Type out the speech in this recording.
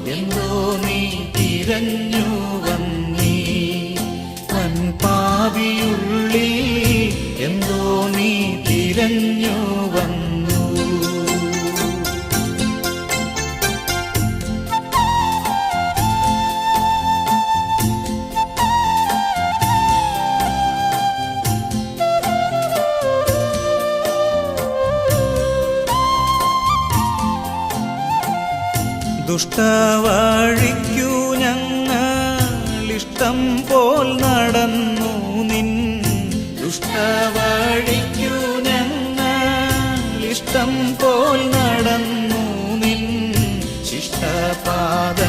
എന്തോ നീ തിരഞ്ഞു വന്നീ വൻപാപിയുള്ളി എന്തോ നീ തിരഞ്ഞു വന്നു. ദുഷ്ടവഴിക്കു ഞങ്ങളിഷ്ടം പോൽ നടന്നു നിൻ ദുഷ്ടവഴിക്കു ഞങ്ങളിഷ്ടം പോൽ നടന്നു നിൻ ശിഷ്ടപാദ